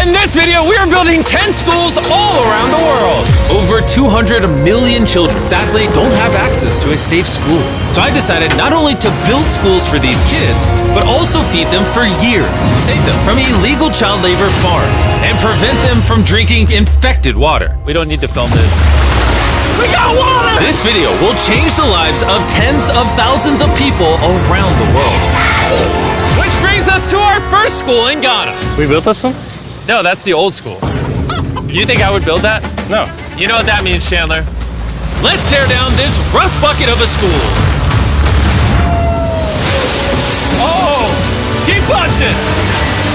In this video, we are building 10 schools all around the world. Over 200 million children sadly don't have access to a safe school. So I decided not only to build schools for these kids, but also feed them for years, save them from illegal child labor farms, and prevent them from drinking infected water. We don't need to film this. We got water! This video will change the lives of tens of thousands of people around the world. Which brings us to our first school in Ghana. We built this one? No, that's the old school. You think I would build that? No. You know what that means, Chandler? Let's tear down this rust bucket of a school. Oh, keep punching!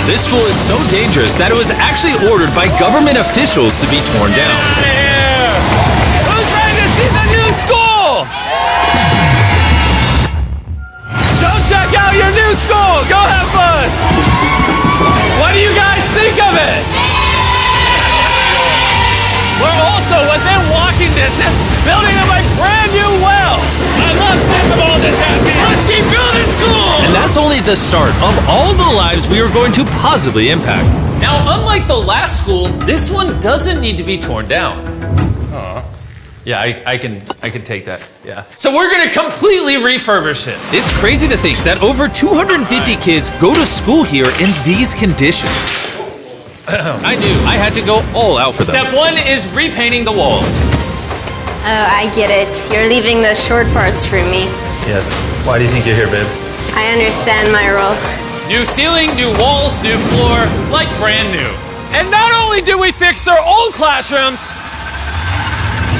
This school is so dangerous that it was actually ordered by government officials to be torn down. Get out of here! Who's ready to see the new school? Go check out your new school! Go have fun! What do you guys think of it? We're also within walking distance building up a brand new well. I love seeing them all this happy. Let's keep building schools! And that's only the start of all the lives we are going to positively impact. Now, unlike the last school, this one doesn't need to be torn down. Yeah, I can take that, yeah. So we're gonna completely refurbish it. It's crazy to think that over 250 kids go to school here in these conditions. I knew I had to go all out for them. Step one is repainting the walls. Oh, I get it. You're leaving the short parts for me. Yes, why do you think you're here, babe? I understand my role. New ceiling, new walls, new floor, like brand new. And not only did we fix their old classrooms,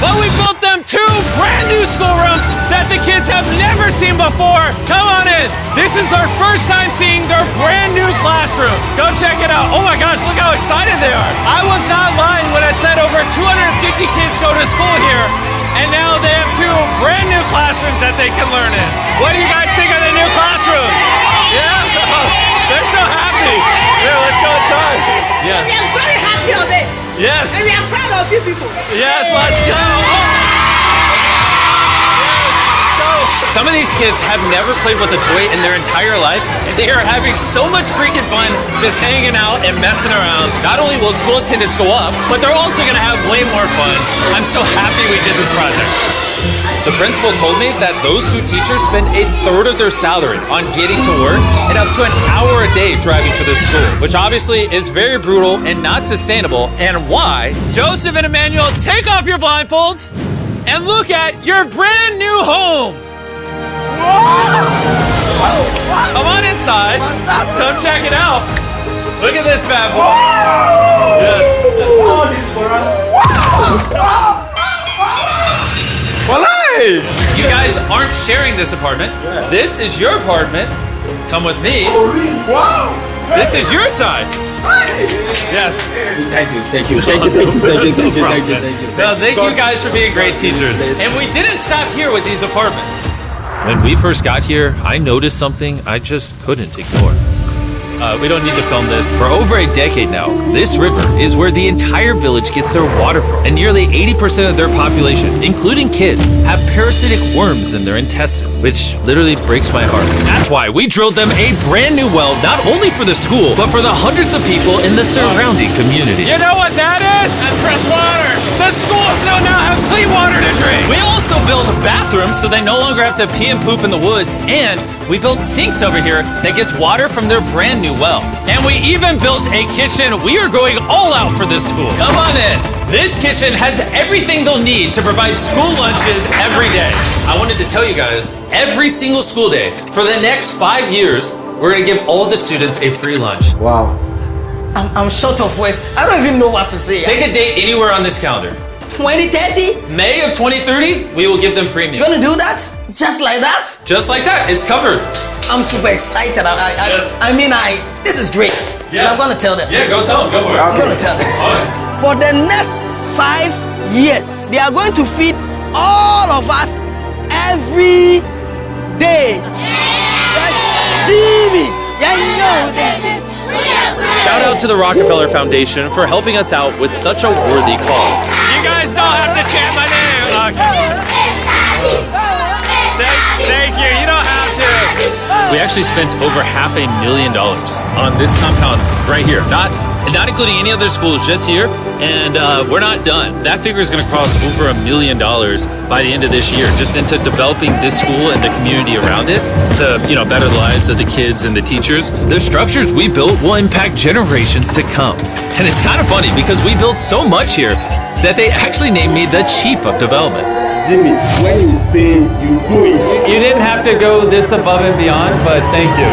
but we built them 2 brand new schoolrooms that the kids have never seen before. Come on in. This is their first time seeing their brand new classrooms. Go check it out. Oh my gosh, look how excited they are. I was not lying when I said over 250 kids go to school here, and now they have 2 brand new classrooms that they can learn in. What do you guys think of the new classrooms? Yeah? They're so happy. Here, let's go inside. Yeah. We are very happy of it. Yes. And we are proud of you people. Yes, let's go. So, some of these kids have never played with a toy in their entire life, and they are having so much freaking fun just hanging out and messing around. Not only will school attendance go up, but they're also gonna have way more fun. I'm so happy we did this project. The principal told me that those 2 teachers spend 1/3 of their salary on getting to work and up to an hour a day driving to the school, which obviously is very brutal and not sustainable, and why. Joseph and Emmanuel, take off your blindfolds and look at your brand new home. Come on inside. Come check it out. Look at this bad boy. Yes. All this for us. You guys aren't sharing this apartment. This is your apartment. Come with me. Wow. This is your side. Yes. Thank you. No, thank you guys for being great teachers. And we didn't stop here with these apartments. When we first got here, I noticed something I just couldn't ignore. We don't need to film this. For over a decade now, this river is where the entire village gets their water from. And nearly 80% of their population, including kids, have parasitic worms in their intestines, which literally breaks my heart. That's why we drilled them a brand new well, not only for the school, but for the hundreds of people in the surrounding community. You know what that is? That's fresh water. The schools now have clean water to drink. We also built bathrooms so they no longer have to pee and poop in the woods, and we built sinks over here that gets water from their brand new well. And we even built a kitchen. We are going all out for this school. Come on in. This kitchen has everything they'll need to provide school lunches every day. I wanted to tell you guys, every single school day for the next 5 years, we're gonna give all the students a free lunch. Wow. I'm short of words. I don't even know what to say. Pick a date anywhere on this calendar. 2030? May of 2030, we will give them free meals. You gonna do that? Just like that? Just like that, it's covered. I'm super excited. Yes. This is great. Yeah. And I'm gonna tell them. Yeah, go tell them, go for it. I'm gonna tell them. For the next 5 years, they are going to feed all of us every day. Jimmy, yeah, you know that. Shout out to the Rockefeller Foundation for helping us out with such a worthy cause. You guys don't have to chant my name. Thank you. You don't have to. We actually spent over $500,000 on this compound right here. Not and not including any other schools, just here. And we're not done. That figure is going to cross over $1 million by the end of this year, just into developing this school and the community around it to, better the lives of the kids and the teachers. The structures we built will impact generations to come. And it's kind of funny because we built so much here that they actually named me the Chief of Development. Jimmy, when you say you do it. You didn't have to go this above and beyond, but thank you.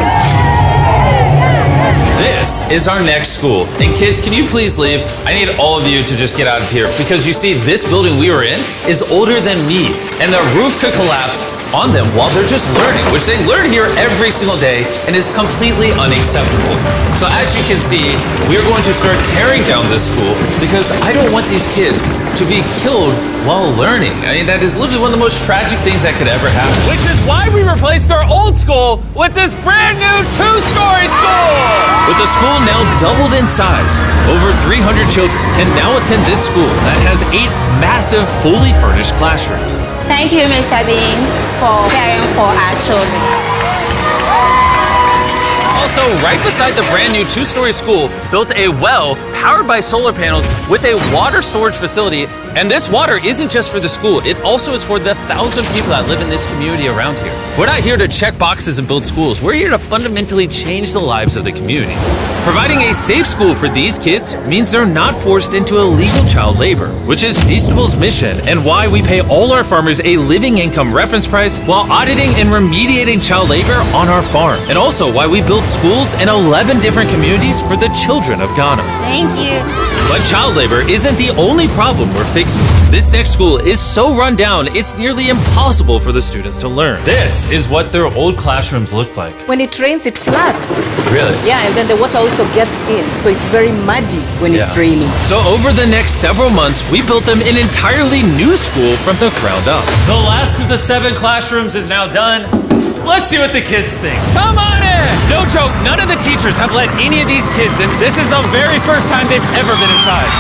This is our next school. And kids, can you please leave? I need all of you to just get out of here because you see, this building we were in is older than me. And the roof could collapse on them while they're just learning, which they learn here every single day and is completely unacceptable. So as you can see, we are going to start tearing down this school because I don't want these kids to be killed while learning. I mean, that is literally one of the most tragic things that could ever happen. Which is why we replaced our old school with this brand new 2-story school! With the school now doubled in size, over 300 children can now attend this school that has 8 massive, fully furnished classrooms. Thank you, Mr. Bean, for caring for our children. Also, right beside the brand new 2-story school, built a well powered by solar panels with a water storage facility. And this water isn't just for the school, it also is for the 1,000 people that live in this community around here. We're not here to check boxes and build schools. We're here to fundamentally change the lives of the communities. Providing a safe school for these kids means they're not forced into illegal child labor, which is Feastable's mission and why we pay all our farmers a living income reference price while auditing and remediating child labor on our farm. And also why we build schools in 11 different communities for the children of Ghana. Thank you. But child labor isn't the only problem we're fixing. This next school is so run down, it's nearly impossible for the students to learn. This is what their old classrooms look like. When it rains, it floods. Really? Yeah, and then the water also gets in, so it's very muddy when it's raining. So over the next several months, we built them an entirely new school from the ground up. The last of the 7 classrooms is now done. Let's see what the kids think. Come on in! No joke, none of the teachers have let any of these kids in. This is the very first time they've ever been inside.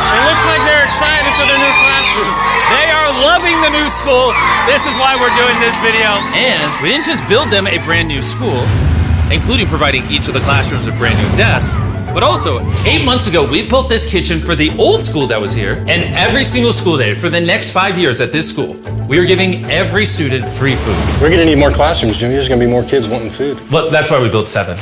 It looks like they're excited for their new classroom. They are loving the new school. This is why we're doing this video. And we didn't just build them a brand new school, including providing each of the classrooms with brand new desks, but also 8 months ago, we built this kitchen for the old school that was here. And every single school day for the next 5 years at this school, we are giving every student free food. We're gonna need more classrooms, Jimmy. There's gonna be more kids wanting food. Well, that's why we built 7.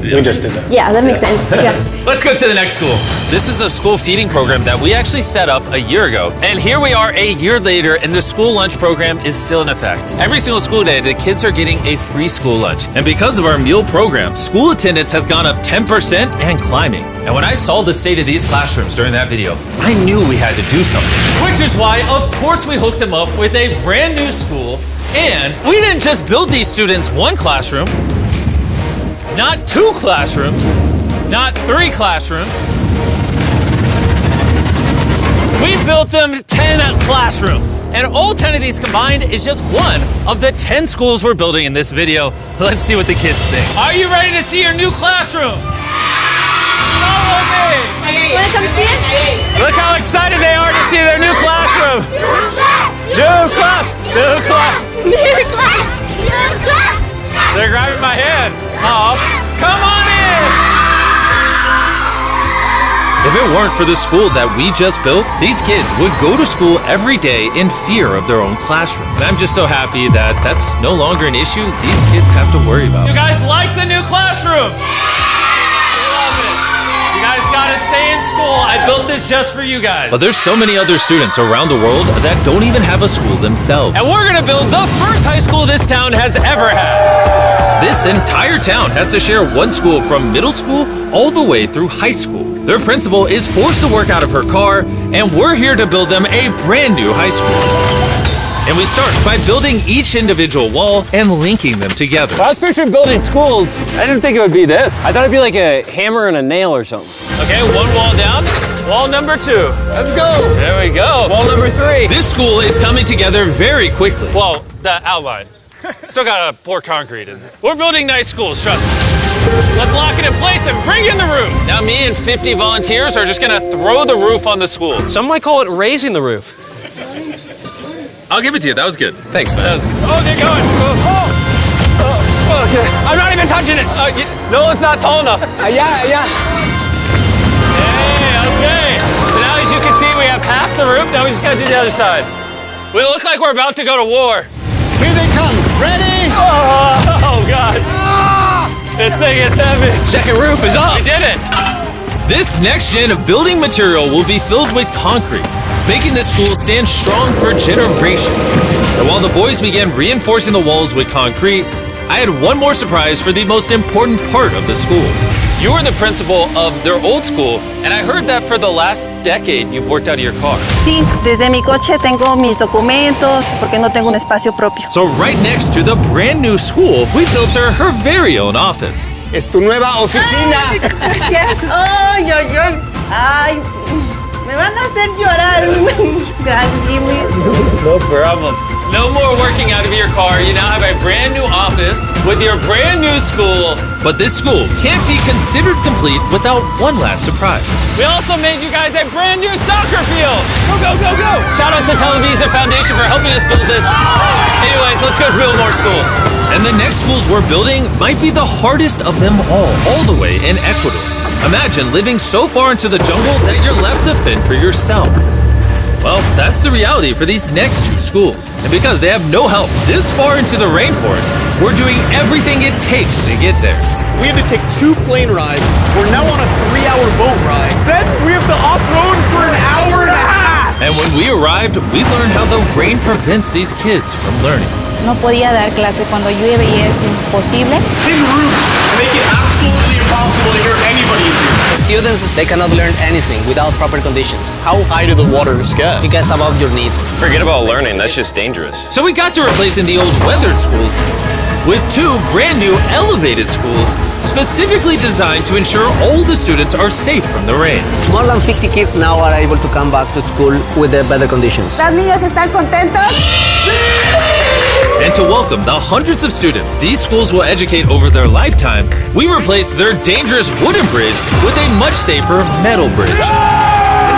We just did that. Yeah, that makes sense. Yeah. Let's go to the next school. This is a school feeding program that we actually set up a year ago. And here we are a year later, and the school lunch program is still in effect. Every single school day, the kids are getting a free school lunch. And because of our meal program, school attendance has gone up 10% and climbing. And when I saw the state of these classrooms during that video, I knew we had to do something. Which is why, of course, we hooked them up with a brand new school. And we didn't just build these students 1 classroom, not 2 classrooms, not 3 classrooms. We built them 10 classrooms. And all 10 of these combined is just one of the 10 schools we're building in this video. Let's see what the kids think. Are you ready to see your new classroom? Follow me. Wanna come see it? Look how excited they are to see their new classroom. New class, new class. New class! New class! They're grabbing my hand. Oh, come on in! If it weren't for the school that we just built, these kids would go to school every day in fear of their own classroom. And I'm just so happy that that's no longer an issue these kids have to worry about. You guys like the new classroom? Love it. You guys gotta stay in school. I built this just for you guys. But there's so many other students around the world that don't even have a school themselves. And we're gonna build the first high school this town has ever had. This entire town has to share one school from middle school all the way through high school. Their principal is forced to work out of her car, and we're here to build them a brand new high school. And we start by building each individual wall and linking them together. When I was picturing building schools, I didn't think it would be this. I thought it'd be like a hammer and a nail or something. Okay, 1 wall down. Wall number 2. Let's go. There we go. Wall number 3. This school is coming together very quickly. Well, the outline. Still gotta pour concrete in. We're building nice schools, trust me. Let's lock it in place and bring in the roof. Now me and 50 volunteers are just gonna throw the roof on the school. Some might call it raising the roof. I'll give it to you, that was good. Thanks, man. That was good. Oh, get going. Okay. I'm not even touching it. No, it's not tall enough. Yeah. Now we just gotta do the other side. We look like we're about to go to war. Here they come. Ready? Oh God. This thing is heavy. Second roof is up. We did it. This next gen of building material will be filled with concrete, making the school stand strong for generations. And while the boys began reinforcing the walls with concrete, I had one more surprise for the most important part of the school. You were the principal of their old school, and I heard that for the last decade you've worked out of your car. Sí, desde mi coche tengo mis documentos porque no tengo un espacio propio. So right next to the brand new school, we built her very own office. Es tu nueva oficina. Gracias. Ay, ay, ay. Ay, me van a hacer llorar. Gracias, Jimmy. No problem. No more working out of your car. You now have a brand new office with your brand new school. But this school can't be considered complete without one last surprise. We also made you guys a brand new soccer field. Go, go, go, go. Shout out to Televisa Foundation for helping us build this. Anyways, let's go build more schools. And the next schools we're building might be the hardest of them all the way in Ecuador. Imagine living so far into the jungle that you're left to fend for yourself. Well, that's the reality for these next two schools. And because they have no help this far into the rainforest, we're doing everything it takes to get there. We had to take 2 plane rides. We're now on a 3-hour boat ride. Then we have to off-road for an hour and a half. And when we arrived, we learned how the rain prevents these kids from learning. No podía dar clase cuando llueve y es imposible. Thin roofs make it absolutely impossible to hear anybody in here. Students, they cannot learn anything without proper conditions. How high do the waters get? It gets above your needs. Forget about learning, that's just dangerous. So we got to replacing the old weathered schools with 2 brand new elevated schools specifically designed to ensure all the students are safe from the rain. More than 50 kids now are able to come back to school with better conditions. ¿Los niños están contentos? And to welcome the hundreds of students these schools will educate over their lifetime, we replaced their dangerous wooden bridge with a much safer metal bridge.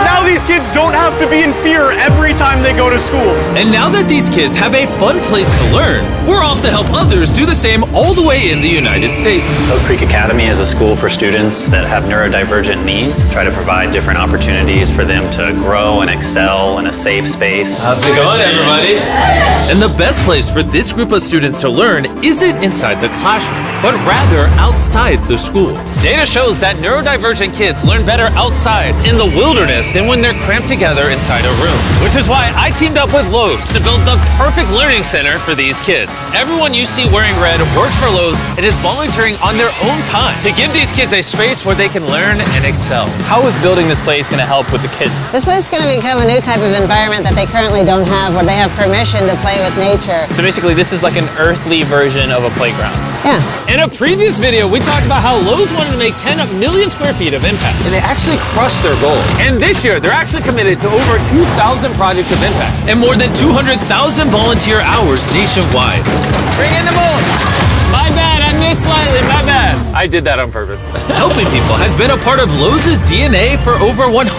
Now these kids don't have to be in fear every time they go to school. And now that these kids have a fun place to learn, we're off to help others do the same all the way in the United States. Oak Creek Academy is a school for students that have neurodivergent needs. Try to provide different opportunities for them to grow and excel in a safe space. How's it going, everybody? And the best place for this group of students to learn isn't inside the classroom, but rather outside the school. Data shows that neurodivergent kids learn better outside in the wilderness than when they're cramped together inside a room. Which is why I teamed up with Lowe's to build the perfect learning center for these kids. Everyone you see wearing red works for Lowe's and is volunteering on their own time to give these kids a space where they can learn and excel. How is building this place going to help with the kids? This is going to become a new type of environment that they currently don't have, where they have permission to play with nature. So basically this is like an earthly version of a playground. Yeah. In a previous video, we talked about how Lowe's wanted to make 10 million square feet of impact, and they actually crushed their goal. And this year, they're actually committed to over 2,000 projects of impact and more than 200,000 volunteer hours nationwide. Bring in the moon! My bad, I missed slightly, my bad. I did that on purpose. Helping people has been a part of Lowe's DNA for over 100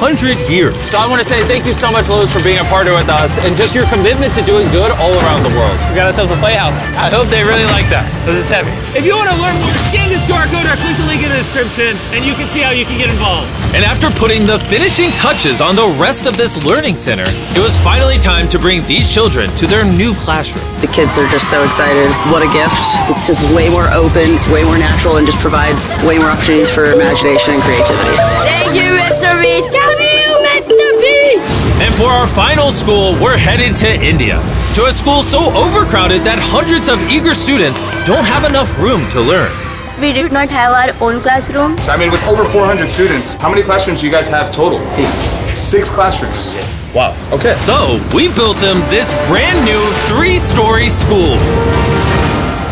years. So I want to say thank you so much, Lowe's, for being a partner with us and just your commitment to doing good all around the world. We got ourselves a playhouse. I hope they really like that, because it's heavy. If you want to learn more, scan this QR code or click the link in the description, and you can see how you can get involved. And after putting the finishing touches on the rest of this learning center, it was finally time to bring these children to their new classroom. The kids are just so excited. What a gift. It's just way more open, way more natural, and just provides way more opportunities for imagination and creativity. Thank you, Mr. Beast. Thank you, Mr. Beast. And for our final school, we're headed to India, to a school so overcrowded that hundreds of eager students don't have enough room to learn. We did not have our own classroom. So, I mean, with over 400 students, how many classrooms do you guys have total? 6 classrooms. Wow. Okay. So we built them this brand new 3-story school.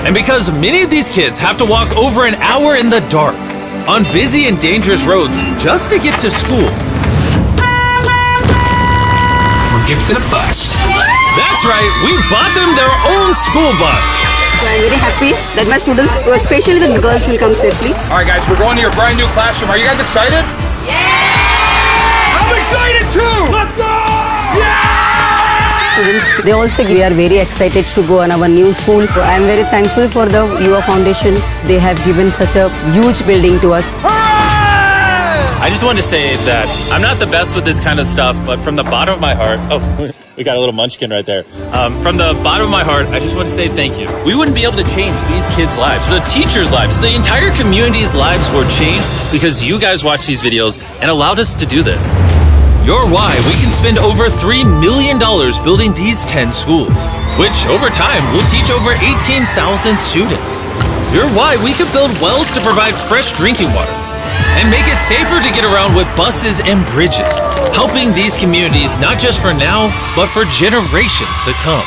And because many of these kids have to walk over an hour in the dark on busy and dangerous roads just to get to school, We're gifted a bus. that's right, we bought them their own school bus. So I'm very happy that my students, especially the girls, will come safely. All right, guys, we're going to your brand new classroom. Are you guys excited? Yeah! I'm excited too! Let's go! Students, they also we are very excited to go on our new school. So I'm very thankful for the UA Foundation. They have given such a huge building to us. Hooray! I just wanted to say that I'm not the best with this kind of stuff, but from the bottom of my heart, we got a little munchkin right there. From the bottom of my heart, I just want to say thank you. We wouldn't be able to change these kids' lives, the teachers' lives, the entire community's lives were changed because you guys watched these videos and allowed us to do this. You're why we can spend over $3 million building these 10 schools, which over time will teach over 18,000 students. You're why we could build wells to provide fresh drinking water and make it safer to get around with buses and bridges, helping these communities not just for now, but for generations to come.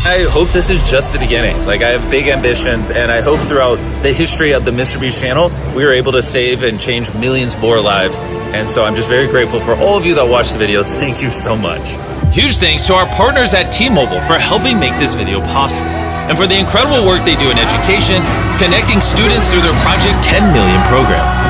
I hope this is just the beginning. Like, I have big ambitions, and I hope throughout the history of the Mr. Beast channel, we are able to save and change millions more lives. And so I'm just very grateful for all of you that watch the videos. Thank you so much. Huge thanks to our partners at T-Mobile for helping make this video possible, and for the incredible work they do in education, connecting students through their Project 10 Million program.